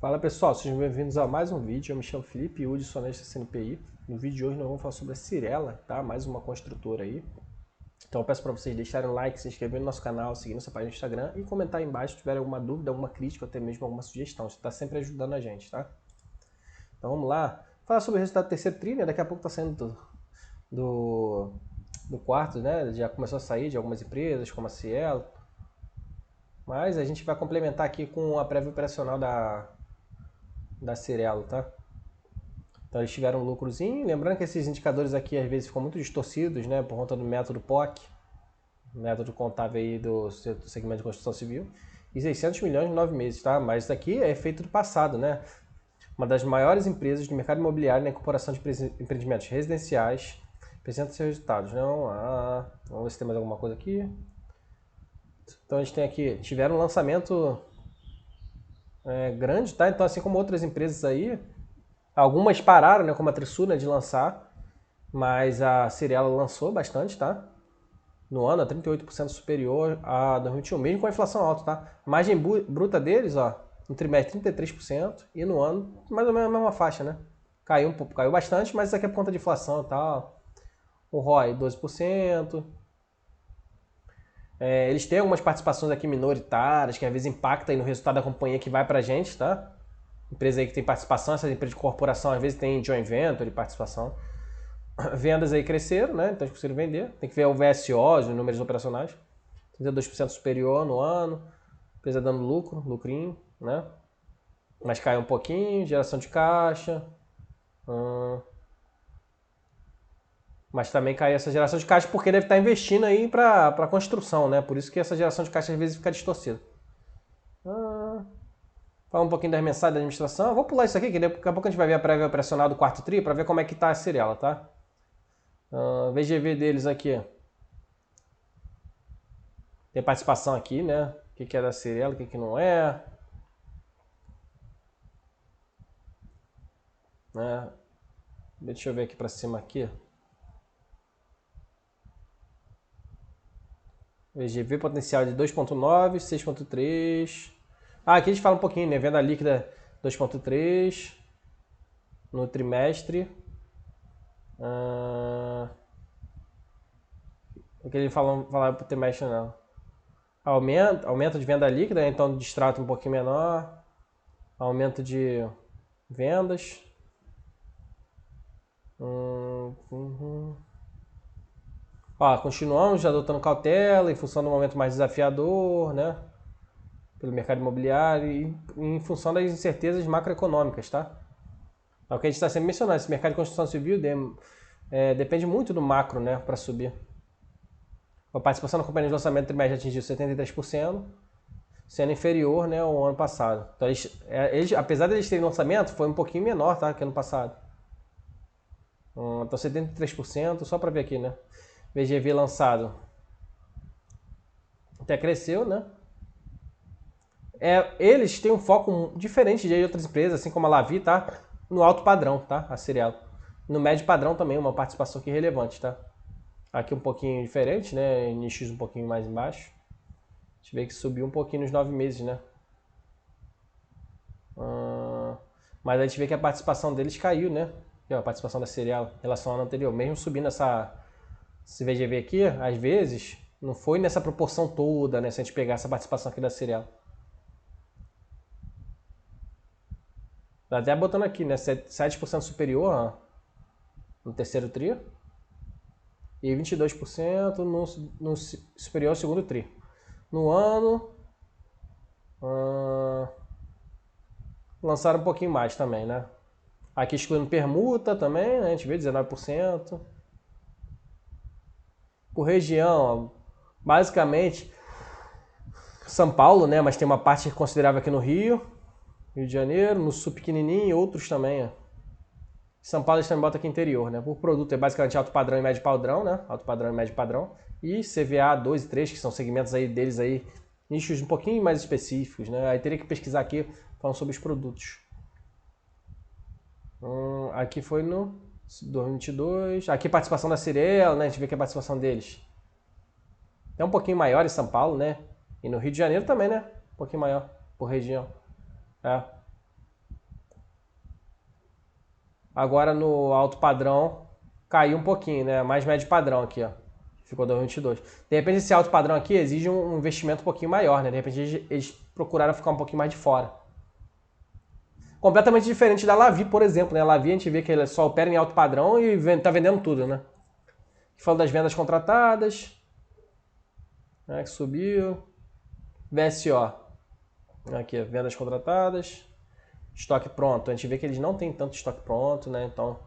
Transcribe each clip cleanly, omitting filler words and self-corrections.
Fala pessoal, sejam bem-vindos a mais um vídeo. Eu me chamo Felipe Udi, sou analista CNPI. No vídeo de hoje nós vamos falar sobre a Cyrela, tá? Mais uma construtora aí. Então eu peço para vocês deixarem um like, se inscreverem no nosso canal, seguir nossa página no Instagram e comentar aí embaixo se tiverem alguma dúvida, alguma crítica ou até mesmo alguma sugestão. Você está sempre ajudando a gente, tá? Então vamos lá. Falar sobre o resultado do terceiro tri, né? Daqui a pouco está saindo do quarto, né? Já começou a sair de algumas empresas, como a Cielo. Mas a gente vai complementar aqui com a prévia operacional da Cyrela, tá? Então eles tiveram um lucrozinho. Lembrando que esses indicadores aqui às vezes ficam muito distorcidos, né? Por conta do método POC, método contábil aí do segmento de construção civil. E 600 milhões em 9 meses, tá? Mas isso aqui é efeito do passado, né? Uma das maiores empresas do mercado imobiliário na incorporação de empreendimentos residenciais apresenta seus resultados. Não, vamos ver se tem mais alguma coisa aqui. Então a gente tem aqui, tiveram um lançamento grande, tá? Então assim como outras empresas aí, algumas pararam, né, como a Trisul, né, de lançar, mas a Cyrela lançou bastante, tá? No ano, a 38% superior a 2021, mesmo com a inflação alta, tá? A margem bruta deles, ó, no trimestre 33% e no ano, mais ou menos a mesma faixa, né? Caiu um pouco, caiu bastante, mas isso aqui é por conta de inflação e tal. O ROI, 12%. Eles têm algumas participações aqui minoritárias, que às vezes impactam aí no resultado da companhia que vai pra gente, tá? Empresa aí que tem participação, essas empresas de corporação às vezes tem joint venture, participação. Vendas aí cresceram, né? Então eles conseguiram vender. Tem que ver o VSO, os números operacionais. 32% superior no ano. Empresa dando lucro, lucrinho, né? Mas caiu um pouquinho, geração de caixa. Mas também caiu essa geração de caixa porque deve estar investindo aí para construção, né? Por isso que essa geração de caixa às vezes fica distorcida. Fala um pouquinho das mensagens da administração. Vou pular isso aqui, que daqui a pouco a gente vai ver a prévia operacional do quarto tri para ver como é que tá a Cyrela, tá? VGV deles aqui. Tem participação aqui, né? O que é da Cyrela, o que não é. Né? Deixa eu ver aqui para cima aqui. VGV potencial de 2.9, 6.3. Aqui a gente fala um pouquinho, né? Venda líquida 2.3 no trimestre. O que ele falava pro trimestre não. Aumento de venda líquida, né? Então distrato um pouquinho menor. Aumento de vendas. Continuamos já adotando cautela em função do momento mais desafiador, né? Pelo mercado imobiliário e em função das incertezas macroeconômicas, tá? É o que a gente está sempre mencionando, esse mercado de construção civil depende muito do macro, né, para subir. A participação na companhia de lançamento trimestre atingiu 73%, sendo inferior, né, ao ano passado. Então, apesar de eles terem lançamento, foi um pouquinho menor, tá, que ano passado. Então, 73%, só para ver aqui, né? VGV lançado até cresceu, né? Eles têm um foco diferente de outras empresas, assim como a Lavi, tá? No alto padrão, tá? A Cyrela. No médio padrão também, uma participação aqui relevante, tá? Aqui um pouquinho diferente, né? Nichos um pouquinho mais embaixo. A gente vê que subiu um pouquinho nos 9 meses, né? Mas a gente vê que a participação deles caiu, né? A participação da Cyrela em relação ao ano anterior. Mesmo subindo esse VGV aqui, às vezes, não foi nessa proporção toda, né? Se a gente pegar essa participação aqui da Cyrela. Tá até botando aqui, né? 7% superior, ó, no terceiro tri. E 22% no superior ao segundo tri. No ano, lançaram um pouquinho mais também, né? Aqui excluindo permuta também, né? A gente vê 19%. Por região, basicamente São Paulo, né? Mas tem uma parte considerável aqui no Rio de Janeiro, no Sul pequenininho e outros também, ó. São Paulo eles também botam aqui interior, né? Por produto é basicamente alto padrão e médio padrão, né? Alto padrão e médio padrão. E CVA 2 e 3, que são segmentos aí deles aí, nichos um pouquinho mais específicos, né? Aí teria que pesquisar aqui falando sobre os produtos. Aqui foi no 2022. Aqui participação da Cyrela, né? A gente vê que a participação deles é um pouquinho maior em São Paulo, né? E no Rio de Janeiro também, né? Um pouquinho maior por região. Agora no alto padrão caiu um pouquinho, né? Mais médio padrão aqui, ó. Ficou 2022. De repente esse alto padrão aqui exige um investimento um pouquinho maior, né? De repente eles procuraram ficar um pouquinho mais de fora. Completamente diferente da Lavi, por exemplo, né? A Lavi a gente vê que ele só opera em alto padrão e tá vendendo tudo, né? Falando das vendas contratadas, né? Que subiu. VSO. Aqui, vendas contratadas. Estoque pronto. A gente vê que eles não têm tanto estoque pronto, né? Então,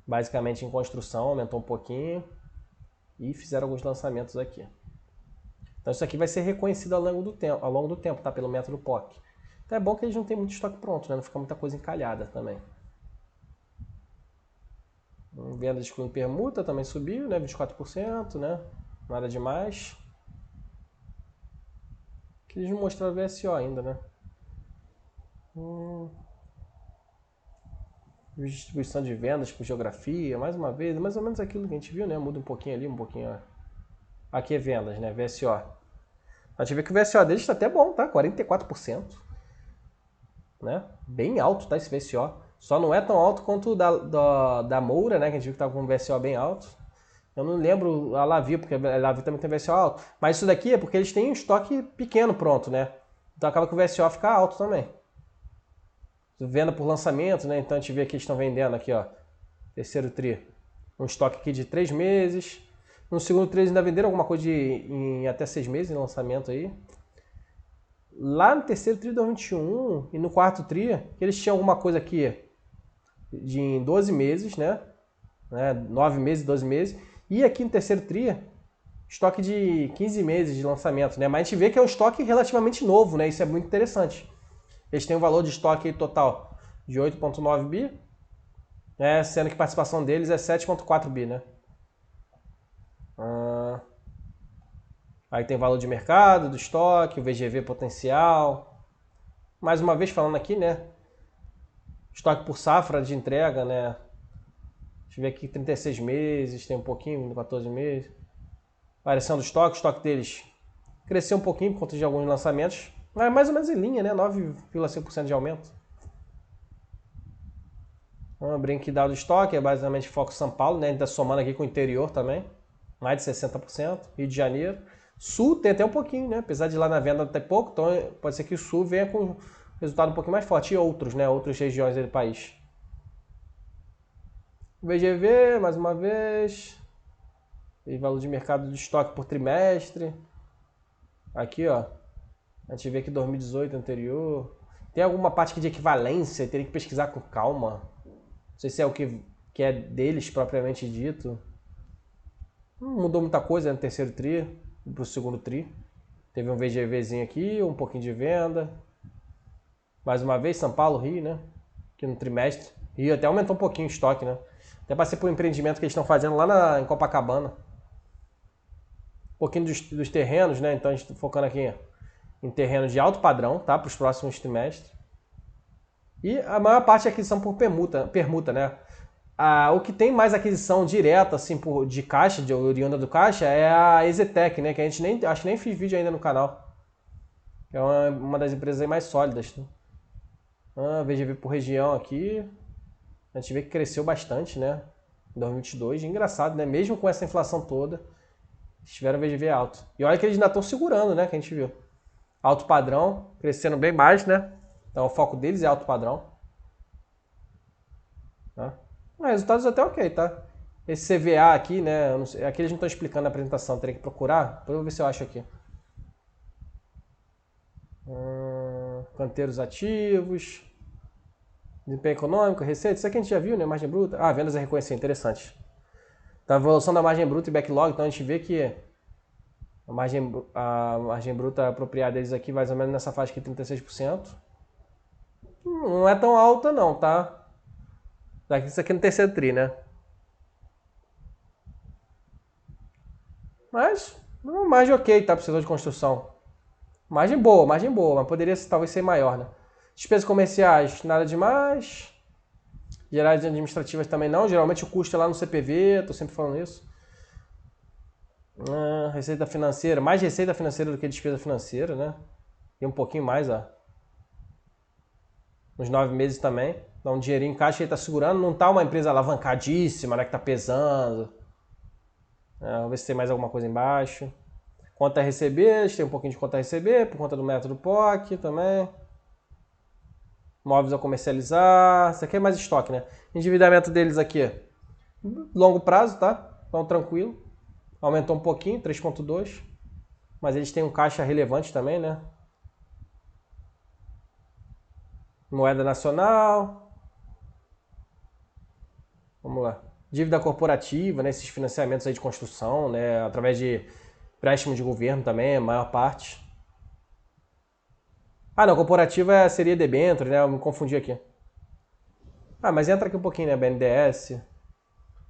basicamente em construção, aumentou um pouquinho. E fizeram alguns lançamentos aqui. Então isso aqui vai ser reconhecido ao longo do tempo, tá? Pelo método POC. Então é bom que eles não têm muito estoque pronto, né? Não fica muita coisa encalhada também. Venda excluindo permuta também subiu, né? 24%, né? Nada demais. Que eles não mostraram o VSO ainda, né? Distribuição de vendas por geografia, mais uma vez, mais ou menos aquilo que a gente viu, né? Muda um pouquinho ali, um pouquinho. Aqui é vendas, né? VSO. A gente vê que o VSO deles está até bom, tá? 44%. Né? Bem alto, tá? Esse VSO. Só não é tão alto quanto o da Moura, né? Que a gente viu que tava com um VSO bem alto. Eu não lembro a Lavi, porque a Lavi também tem VSO alto. Mas isso daqui é porque eles têm um estoque pequeno pronto, né? Então acaba que o VSO fica alto também. Venda por lançamento, né? Então a gente vê que eles estão vendendo aqui, ó. Terceiro tri. Um estoque aqui de 3 meses. No segundo tri eles ainda venderam alguma coisa em até 6 meses em lançamento aí. Lá no terceiro tri de 2021 e no quarto tri, eles tinham alguma coisa aqui de 12 meses, né? 9 meses, 12 meses. E aqui no terceiro tri, estoque de 15 meses de lançamento, né? Mas a gente vê que é um estoque relativamente novo, né? Isso é muito interessante. Eles têm um valor de estoque total de 8,9 bi, né? Sendo que a participação deles é 7,4 bi, né? Aí tem valor de mercado, do estoque, o VGV potencial. Mais uma vez falando aqui, né? Estoque por safra de entrega, né? Deixa eu ver aqui, 36 meses, tem um pouquinho, 14 meses. Variação do estoque, o estoque deles cresceu um pouquinho por conta de alguns lançamentos. Mas é mais ou menos em linha, né? 9,5% de aumento. Vamos abrir aqui dado estoque, é basicamente foco São Paulo, né? A gente tá somando aqui com o interior também. Mais de 60%. Rio de Janeiro. Sul tem até um pouquinho, né? Apesar de lá na venda até pouco, então pode ser que o Sul venha com resultado um pouquinho mais forte. E outros, né? Outras regiões do país. VGV, mais uma vez. E valor de mercado de estoque por trimestre. Aqui, ó. A gente vê que 2018 anterior. Tem alguma parte aqui de equivalência, teria que pesquisar com calma. Não sei se é o que é deles propriamente dito. Não mudou muita coisa no terceiro tri para o segundo tri. Teve um VGVzinho aqui, um pouquinho de venda. Mais uma vez, São Paulo, Rio, né? Aqui no trimestre. Rio até aumentou um pouquinho o estoque, né? Até passei por um empreendimento que eles estão fazendo lá em Copacabana. Um pouquinho dos terrenos, né? Então a gente está focando aqui em terrenos de alto padrão, tá? Para os próximos trimestres. E a maior parte é aquisição por permuta, né? O que tem mais aquisição direta, assim, de caixa, de oriunda do caixa, é a Exetec, né? Que a gente acho que nem fiz vídeo ainda no canal. É uma das empresas aí mais sólidas. Né? VGV por região aqui. A gente vê que cresceu bastante, né? Em 2022. Engraçado, né? Mesmo com essa inflação toda, tiveram VGV alto. E olha que eles ainda estão segurando, né? Que a gente viu. Alto padrão, crescendo bem mais, né? Então o foco deles é alto padrão. Tá? Resultados até ok, tá? Esse CVA aqui, né? Aqui eles não estão explicando na apresentação, teria que procurar. Depois eu vou ver se eu acho aqui. Canteiros ativos. Desempenho econômico, receita. Isso aqui a gente já viu, né? Margem bruta. Vendas a reconhecer, interessante. Então, a evolução da margem bruta e backlog, então a gente vê que a margem bruta apropriada deles aqui, mais ou menos nessa faixa aqui, 36%. Não é tão alta não, tá? Isso aqui no terceiro tri, né? Mas, margem ok, tá? Pro setor de construção. Margem boa, mas poderia talvez ser maior, né? Despesas comerciais, nada demais. Gerais administrativas também não. Geralmente o custo é lá no CPV, tô sempre falando isso. Receita financeira, mais receita financeira do que despesa financeira, né? Tem um pouquinho mais, ó. Nos 9 meses também. Dá um dinheirinho em caixa, ele tá segurando. Não tá uma empresa alavancadíssima, né? Que tá pesando. Vamos ver se tem mais alguma coisa embaixo. Conta a receber, tem um pouquinho de conta a receber, por conta do método POC também. Móveis a comercializar. Isso aqui é mais estoque, né? Endividamento deles aqui, longo prazo, tá? Então tranquilo. Aumentou um pouquinho, 3,2. Mas eles têm um caixa relevante também, né? Moeda nacional. Vamos lá. Dívida corporativa, né? Esses financiamentos aí de construção, né? Através de empréstimo de governo também, a maior parte. Ah, não, corporativa seria debênture, né? Eu me confundi aqui. Ah, mas entra aqui um pouquinho, né? BNDES.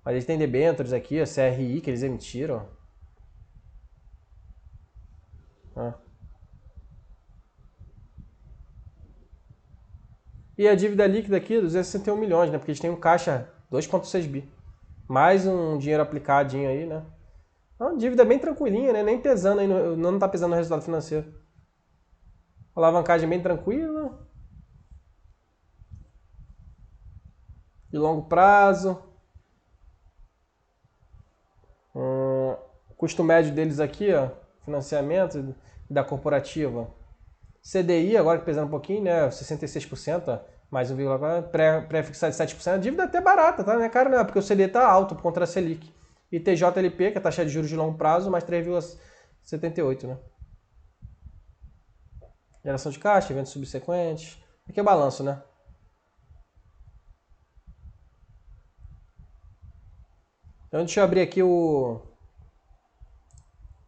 Mas eles têm debêntures aqui, a CRI, que eles emitiram. Ah. E a dívida líquida aqui, 261 milhões, né? Porque eles têm um caixa 2,6 bi. Mais um dinheiro aplicadinho aí, né? É uma dívida bem tranquilinha, né? Nem pesando aí, não tá pesando no resultado financeiro. Alavancagem bem tranquila. De longo prazo. Custo médio deles aqui, ó. Financiamento da corporativa. CDI, agora que pesando um pouquinho, né? 66%, ó, mais 1,4%, pré-fixado de 7%. A dívida é até barata, tá? Não é cara não, porque o CDI tá alto por conta da Selic. E TJLP, que é a taxa de juros de longo prazo, mais 3,78%, né? Geração de caixa, eventos subsequentes. Aqui é balanço, né? Então deixa eu abrir aqui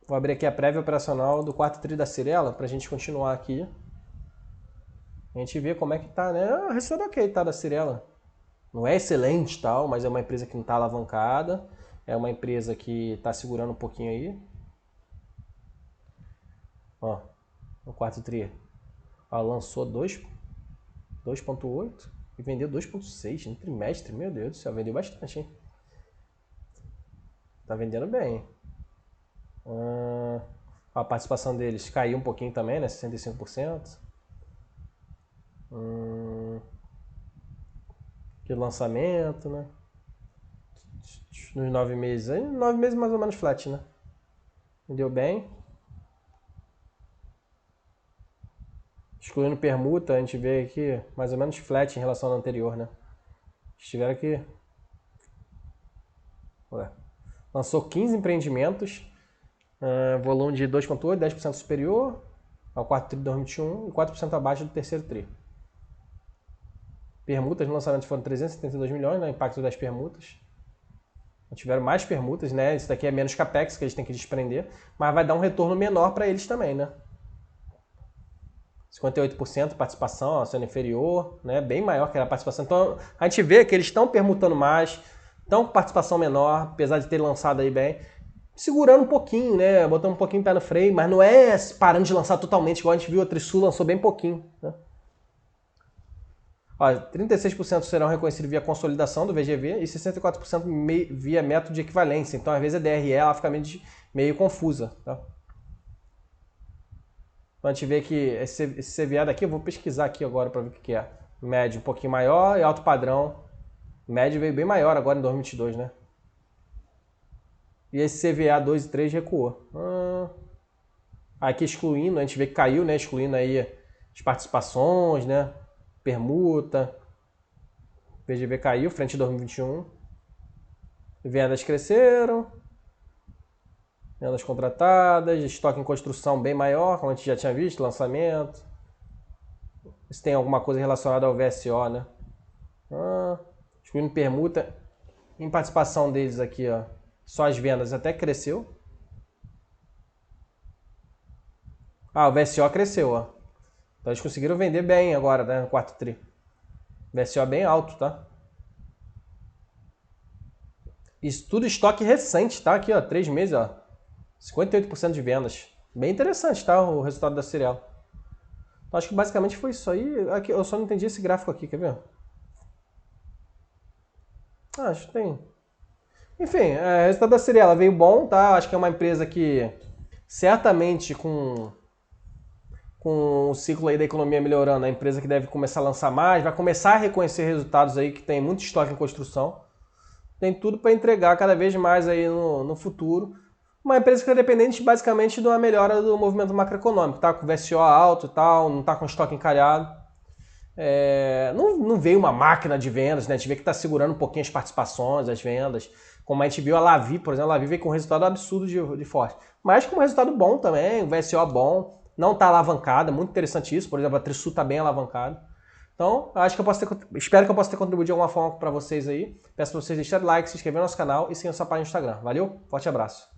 Vou abrir aqui a prévia operacional do quarto tri da Cyrela pra gente continuar aqui. A gente vê como é que tá, né? O resultado ok, tá, da Cyrela. Não é excelente tal, mas é uma empresa que não tá alavancada. É uma empresa que tá segurando um pouquinho aí. Ó, no quarto tri. Ó, lançou 2,8 e vendeu 2,6 no trimestre. Meu Deus do céu, vendeu bastante, hein? Tá vendendo bem. A participação deles caiu um pouquinho também, né? 65%. Que lançamento, né? Nos 9 meses. Aí, 9 meses mais ou menos flat, né? Vendeu bem. Excluindo permuta, a gente vê aqui mais ou menos flat em relação ao anterior, né? Estiveram aqui. Ué. Lançou 15 empreendimentos. Volume de 2,8, 10% superior ao quarto tri de 2021 e 4% abaixo do terceiro tri. Permutas no lançamento foram 372 milhões, né? Impacto das permutas. Tiveram mais permutas, né? Isso daqui é menos capex que eles têm que desprender, mas vai dar um retorno menor para eles também, né? 58% participação, sendo inferior, né? Bem maior que a participação. Então a gente vê que eles estão permutando mais, estão com participação menor, apesar de ter lançado aí bem. Segurando um pouquinho, né? Botando um pouquinho o pé no freio, mas não é parando de lançar totalmente, igual a gente viu, a Trisul lançou bem pouquinho, né? Ó, 36% serão reconhecidos via consolidação do VGV e 64% via método de equivalência. Então, às vezes, a DRE ela fica meio confusa. Tá? Então, a gente vê que esse CVA daqui, eu vou pesquisar aqui agora para ver o que é. Médio um pouquinho maior e alto padrão. Médio veio bem maior agora em 2022, né? E esse CVA 2 e 3 recuou. Aqui excluindo, a gente vê que caiu, né? Excluindo aí as participações, né? Permuta. VGV caiu frente a 2021. Vendas cresceram. Vendas contratadas. Estoque em construção bem maior, como a gente já tinha visto. Lançamento. Se tem alguma coisa relacionada ao VSO, né? Excluindo permuta. Em participação deles aqui, ó. Só as vendas até cresceu. O VSO cresceu, ó. Então eles conseguiram vender bem agora, né? No quarto tri. VSO é bem alto, tá? Isso tudo estoque recente, tá? Aqui, ó, 3 meses, ó. 58% de vendas. Bem interessante, tá? O resultado da Cyrela. Então, acho que basicamente foi isso aí. Aqui, eu só não entendi esse gráfico aqui, quer ver? Acho que tem. Enfim, o resultado da Cyrela veio bom, tá? Acho que é uma empresa que certamente com com o ciclo aí da economia melhorando, a empresa que deve começar a lançar mais, vai começar a reconhecer resultados aí que tem muito estoque em construção. Tem tudo para entregar cada vez mais aí no futuro. Uma empresa que é dependente basicamente de uma melhora do movimento macroeconômico, tá? Com o VSO alto e tal, não tá com estoque encalhado. Não veio uma máquina de vendas, né? A gente vê que está segurando um pouquinho as participações, as vendas. Como a gente viu a Lavi, por exemplo, a Lavi veio com um resultado absurdo de forte. Mas com um resultado bom também, o VSO bom, não está alavancada, muito interessante isso. Por exemplo, a Trisul está bem alavancada. Então, acho que espero que eu possa ter contribuído de alguma forma para vocês aí. Peço para vocês deixarem like, se inscrever no nosso canal e seguir nossa página no Instagram. Valeu, forte abraço.